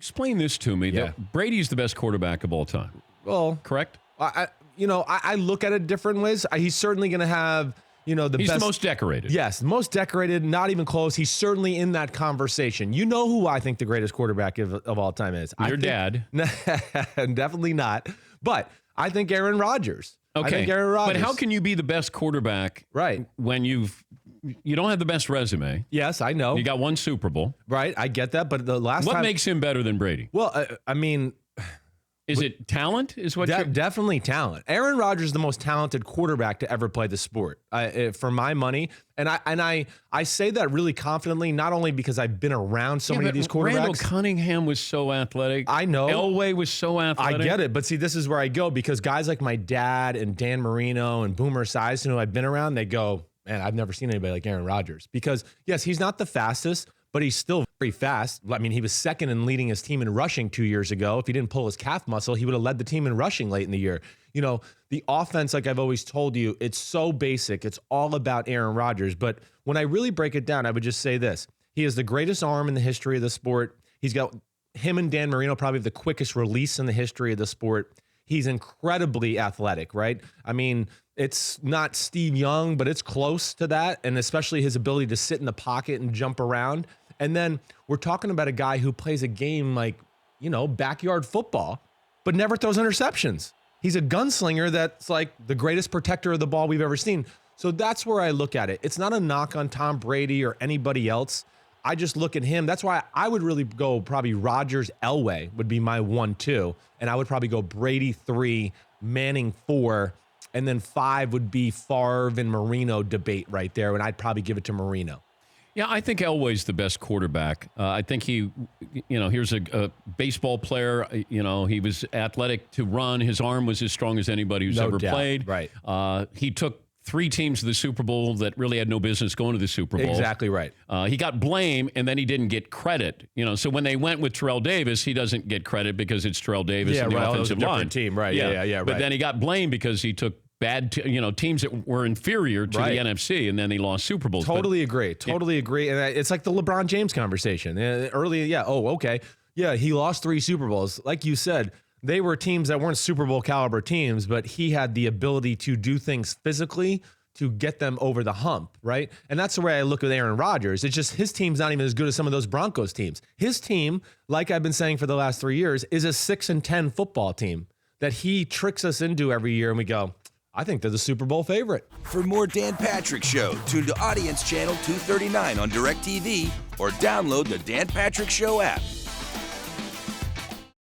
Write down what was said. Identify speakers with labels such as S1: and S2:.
S1: Explain this to me.
S2: Yeah.
S1: That Brady's the best quarterback of all time.
S2: Well,
S1: Correct?
S2: I look at it different ways. He's certainly going to have,
S1: He's
S2: best.
S1: the most decorated.
S2: Yes, most decorated, not even close. He's certainly in that conversation. You know who I think the greatest quarterback of all time is?
S1: Your dad.
S2: Definitely not. But I think Aaron Rodgers.
S1: Okay.
S2: I think Aaron Rodgers.
S1: But how can you be the best quarterback when you don't have the best resume?
S2: Yes, I know.
S1: You got one Super Bowl.
S2: Right, I get that. But the last time.
S1: What makes him better than Brady?
S2: Well,
S1: Is it talent? Is what
S2: definitely talent. Aaron Rodgers is the most talented quarterback to ever play the sport, for my money. And I say that really confidently, not only because I've been around so many of these quarterbacks.
S1: Randall Cunningham was so athletic.
S2: I know.
S1: Elway was so athletic.
S2: I get it. But see, this is where I go, because guys like my dad and Dan Marino and Boomer Esiason, who I've been around, they go, man, I've never seen anybody like Aaron Rodgers. Because, yes, he's not the fastest, but he's still very fast. I mean, he was second in leading his team in rushing 2 years ago. If he didn't pull his calf muscle, he would have led the team in rushing late in the year. The offense, like I've always told you, it's so basic. It's all about Aaron Rodgers. But when I really break it down, I would just say this. He has the greatest arm in the history of the sport. He's got him and Dan Marino probably have the quickest release in the history of the sport. He's incredibly athletic, right? I mean, it's not Steve Young, but it's close to that. And especially his ability to sit in the pocket and jump around. And then we're talking about a guy who plays a game like, backyard football, but never throws interceptions. He's a gunslinger that's like the greatest protector of the ball we've ever seen. So that's where I look at it. It's not a knock on Tom Brady or anybody else. I just look at him. That's why I would really go probably Rodgers, Elway would be my 1-2. And I would probably go Brady 3, Manning 4, and then 5 would be Favre and Marino debate right there. And I'd probably give it to Marino.
S1: Yeah, I think Elway's the best quarterback. I think here's a baseball player. He was athletic to run. His arm was as strong as anybody who's ever played.
S2: Right.
S1: He took 3 teams to the Super Bowl that really had no business going to the Super Bowl.
S2: Exactly right.
S1: He got blame, and then he didn't get credit. So when they went with Terrell Davis, he doesn't get credit because it's Terrell Davis and the offensive line.
S2: Team, right? Yeah.
S1: But then he got blamed because he took bad, teams that were inferior to the NFC, and then he lost Super Bowls.
S2: Totally agree. And it's like the LeBron James conversation. Earlier, he lost 3 Super Bowls. Like you said, they were teams that weren't Super Bowl caliber teams, but he had the ability to do things physically to get them over the hump, right? And that's the way I look at Aaron Rodgers. It's just his team's not even as good as some of those Broncos teams. His team, like I've been saying for the last 3 years, is a 6-10 football team that he tricks us into every year, and we go, I think they're the Super Bowl favorite.
S3: For more Dan Patrick Show, tune to Audience Channel 239 on DirecTV or download the Dan Patrick Show app.